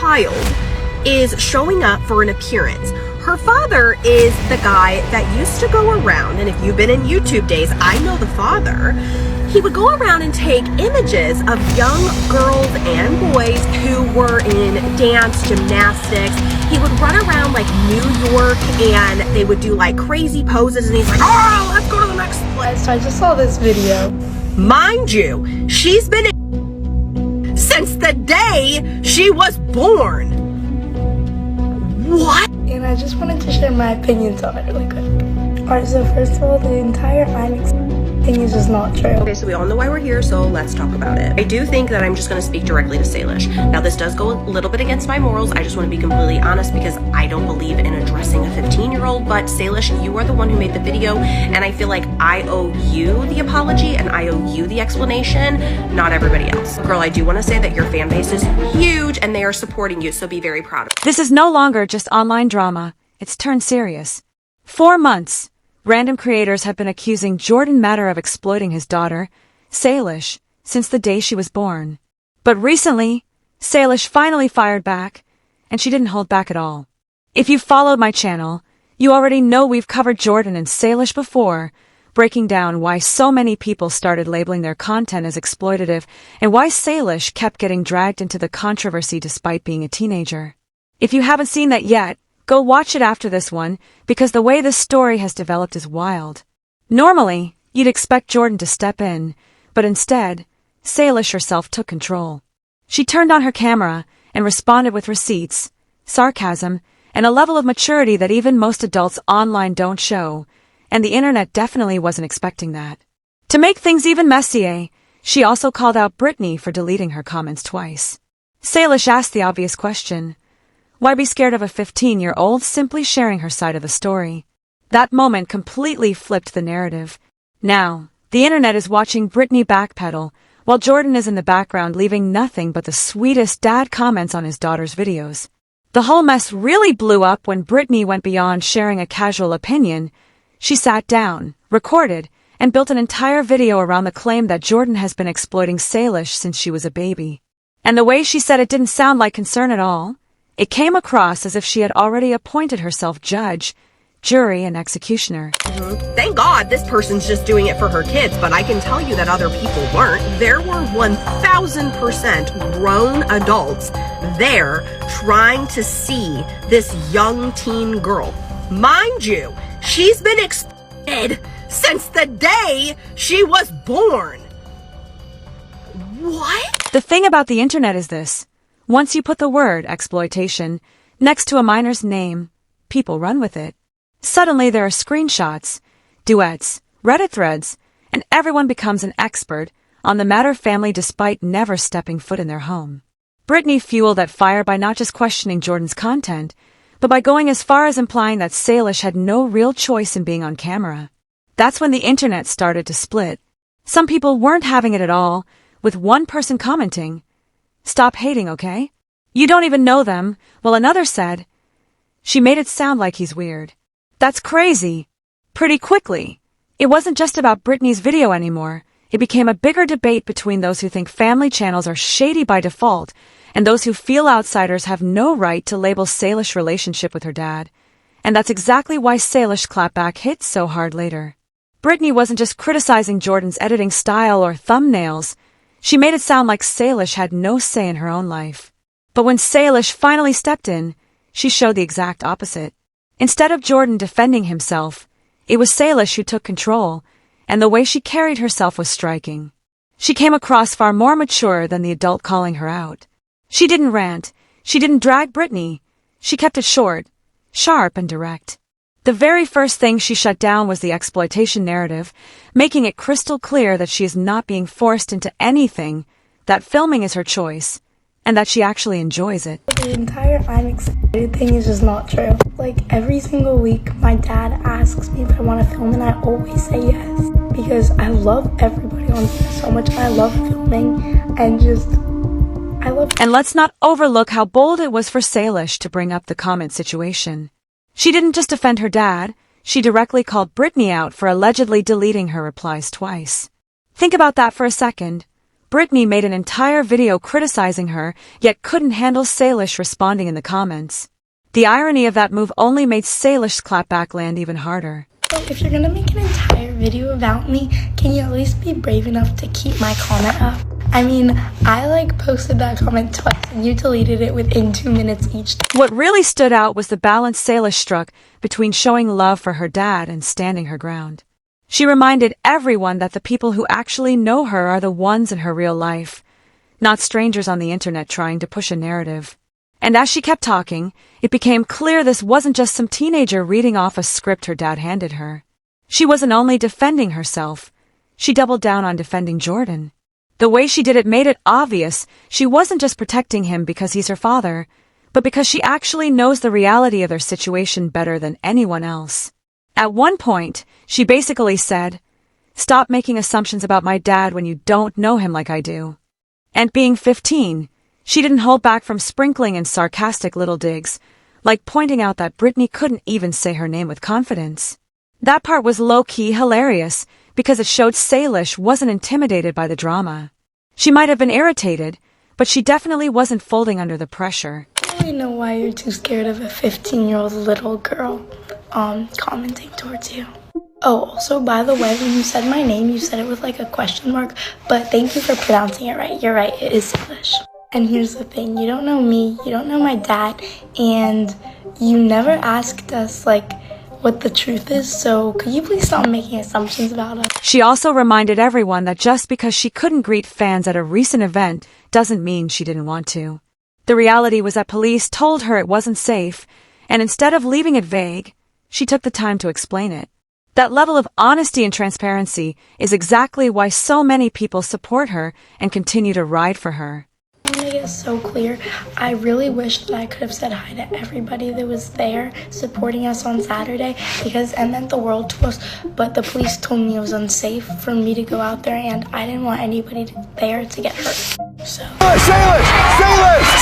child is showing up for an appearance. Her father is the guy that used to go around, and if you've been in YouTube days, I know the father. He would go around and take images of young girls and boys who were in dance, gymnastics. He would run around like New York and they would do like crazy poses, and he's like, oh, let's go to the next place. So I just saw this video. Mind you, she's been since the day she was born. What? And I just wanted to share my opinions on it really quick. Alright, so first of all, the entire thing is just not true. Okay, so we all know why we're here, so let's talk about it. I do think that I'm just going to speak directly to Salish. Now, this does go a little bit against my morals. I just want to be completely honest because I don't believe in addressing a 15-year-old, but Salish, you are the one who made the video, and I feel like I owe you the apology and I owe you the explanation, not everybody else. Girl, I do want to say that your fan base is huge and they are supporting you, so be very proud of it. This is no longer just online drama. It's turned serious. 4 months. Random creators have been accusing Jordan Matter of exploiting his daughter, Salish, since the day she was born. But recently, Salish finally fired back, and she didn't hold back at all. If you've followed my channel, you already know we've covered Jordan and Salish before, breaking down why so many people started labeling their content as exploitative and why Salish kept getting dragged into the controversy despite being a teenager. If you haven't seen that yet, go watch it after this one, because the way this story has developed is wild. Normally, you'd expect Jordan to step in, but instead, Salish herself took control. She turned on her camera and responded with receipts, sarcasm, and a level of maturity that even most adults online don't show, and the internet definitely wasn't expecting that. To make things even messier, she also called out Britney for deleting her comments twice. Salish asked the obvious question: why be scared of a 15-year-old simply sharing her side of the story? That moment completely flipped the narrative. Now, the internet is watching Britney backpedal, while Jordan is in the background leaving nothing but the sweetest dad comments on his daughter's videos. The whole mess really blew up when Britney went beyond sharing a casual opinion. She sat down, recorded, and built an entire video around the claim that Jordan has been exploiting Salish since she was a baby. And the way she said it didn't sound like concern at all. It came across as if she had already appointed herself judge, jury, and executioner. Thank God this person's just doing it for her kids, but I can tell you that other people weren't. There were 1000% grown adults there trying to see this young teen girl. Mind you, she's been exploited since the day she was born. What? The thing about the internet is this. Once you put the word exploitation next to a minor's name, people run with it. Suddenly there are screenshots, duets, Reddit threads, and everyone becomes an expert on the Matter family despite never stepping foot in their home. Britney fueled that fire by not just questioning Jordan's content, but by going as far as implying that Salish had no real choice in being on camera. That's when the internet started to split. Some people weren't having it at all, with one person commenting, "Stop hating, okay? You don't even know them," while another said, "She made it sound like he's weird." That's crazy. Pretty quickly, it wasn't just about Britney's video anymore. It became a bigger debate between those who think family channels are shady by default and those who feel outsiders have no right to label Salish's relationship with her dad. And that's exactly why Salish clapback hit so hard later. Britney wasn't just criticizing Jordan's editing style or thumbnails. She made it sound like Salish had no say in her own life. But when Salish finally stepped in, she showed the exact opposite. Instead of Jordan defending himself, it was Salish who took control, and the way she carried herself was striking. She came across far more mature than the adult calling her out. She didn't rant. She didn't drag Britney. She kept it short, sharp, and direct. The very first thing she shut down was the exploitation narrative, making it crystal clear that she is not being forced into anything, that filming is her choice, and that she actually enjoys it. The entire I'm excited thing is just not true. Like, every single week, my dad asks me if I want to film, and I always say yes. Because I love everybody on here so much. I love filming, and And let's not overlook how bold it was for Salish to bring up the comment situation. She didn't just defend her dad, she directly called Britney out for allegedly deleting her replies twice. Think about that for a second. Britney made an entire video criticizing her, yet couldn't handle Salish responding in the comments. The irony of that move only made Salish's clapback land even harder. If you're gonna make an entire video about me, can you at least be brave enough to keep my comment up? I mean, I posted that comment twice and you deleted it within 2 minutes each time. What really stood out was the balance Salish struck between showing love for her dad and standing her ground. She reminded everyone that the people who actually know her are the ones in her real life, not strangers on the internet trying to push a narrative. And as she kept talking, it became clear this wasn't just some teenager reading off a script her dad handed her. She wasn't only defending herself, she doubled down on defending Jordan. The way she did it made it obvious she wasn't just protecting him because he's her father, but because she actually knows the reality of their situation better than anyone else. At one point, she basically said, "Stop making assumptions about my dad when you don't know him like I do." And being 15, she didn't hold back from sprinkling in sarcastic little digs, like pointing out that Britney couldn't even say her name with confidence. That part was low-key hilarious, because it showed Salish wasn't intimidated by the drama. She might have been irritated, but she definitely wasn't folding under the pressure. I don't really know why you're too scared of a 15-year-old little girl commenting towards you. Oh, also, by the way, when you said my name, you said it with a question mark, but thank you for pronouncing it right. You're right, it is Salish. And here's the thing, you don't know me, you don't know my dad, and you never asked us, what the truth is, so could you please stop making assumptions about us? She also reminded everyone that just because she couldn't greet fans at a recent event doesn't mean she didn't want to. The reality was that police told her it wasn't safe, and instead of leaving it vague, she took the time to explain it. That level of honesty and transparency is exactly why so many people support her and continue to ride for her. I want to make it so clear, I really wish that I could have said hi to everybody that was there supporting us on Saturday because it meant the world to us, but the police told me it was unsafe for me to go out there and I didn't want anybody there to get hurt. So.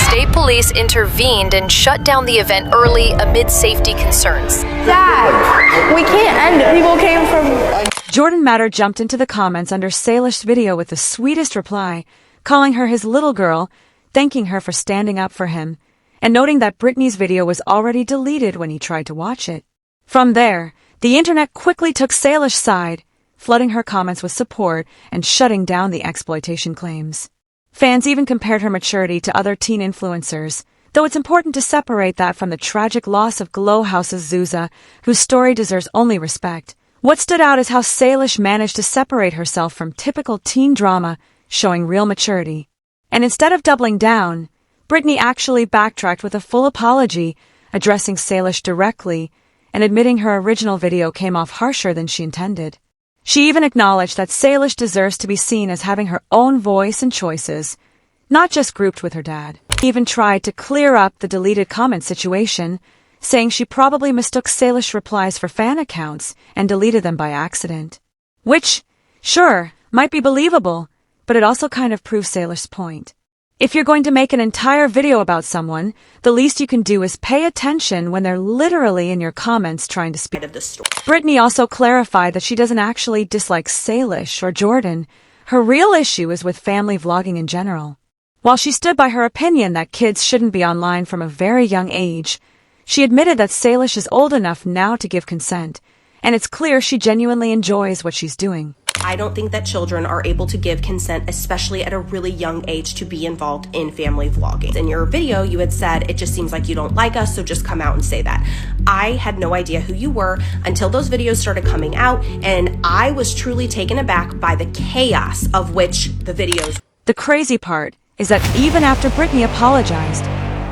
State police intervened and shut down the event early amid safety concerns. Dad, we can't end it. People came from... Jordan Matter jumped into the comments under Salish's video with the sweetest reply, calling her his little girl, thanking her for standing up for him, and noting that Britney's video was already deleted when he tried to watch it. From there, the internet quickly took Salish's side, flooding her comments with support and shutting down the exploitation claims. Fans even compared her maturity to other teen influencers, though it's important to separate that from the tragic loss of Glow House's Zuza, whose story deserves only respect. What stood out is how Salish managed to separate herself from typical teen drama, showing real maturity. And instead of doubling down, Britney actually backtracked with a full apology, addressing Salish directly, and admitting her original video came off harsher than she intended. She even acknowledged that Salish deserves to be seen as having her own voice and choices, not just grouped with her dad. She even tried to clear up the deleted comment situation, saying she probably mistook Salish replies for fan accounts and deleted them by accident. Which, sure, might be believable, but it also kind of proves Salish's point. If you're going to make an entire video about someone, the least you can do is pay attention when they're literally in your comments trying to speak. Britney also clarified that she doesn't actually dislike Salish or Jordan. Her real issue is with family vlogging in general. While she stood by her opinion that kids shouldn't be online from a very young age, she admitted that Salish is old enough now to give consent, and it's clear she genuinely enjoys what she's doing. I don't think that children are able to give consent, especially at a really young age, to be involved in family vlogging. In your video, you had said, it just seems like you don't like us, so just come out and say that. I had no idea who you were until those videos started coming out, and I was truly taken aback by the chaos of which the videos. The crazy part is that even after Britney apologized,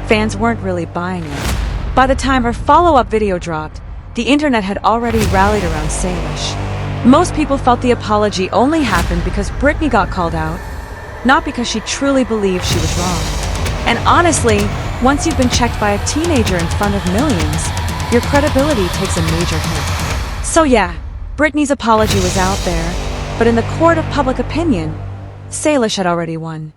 fans weren't really buying it. By the time her follow-up video dropped, the internet had already rallied around Salish. Most people felt the apology only happened because Britney got called out, not because she truly believed she was wrong. And honestly, once you've been checked by a teenager in front of millions, your credibility takes a major hit. So yeah, Britney's apology was out there, but in the court of public opinion, Salish had already won.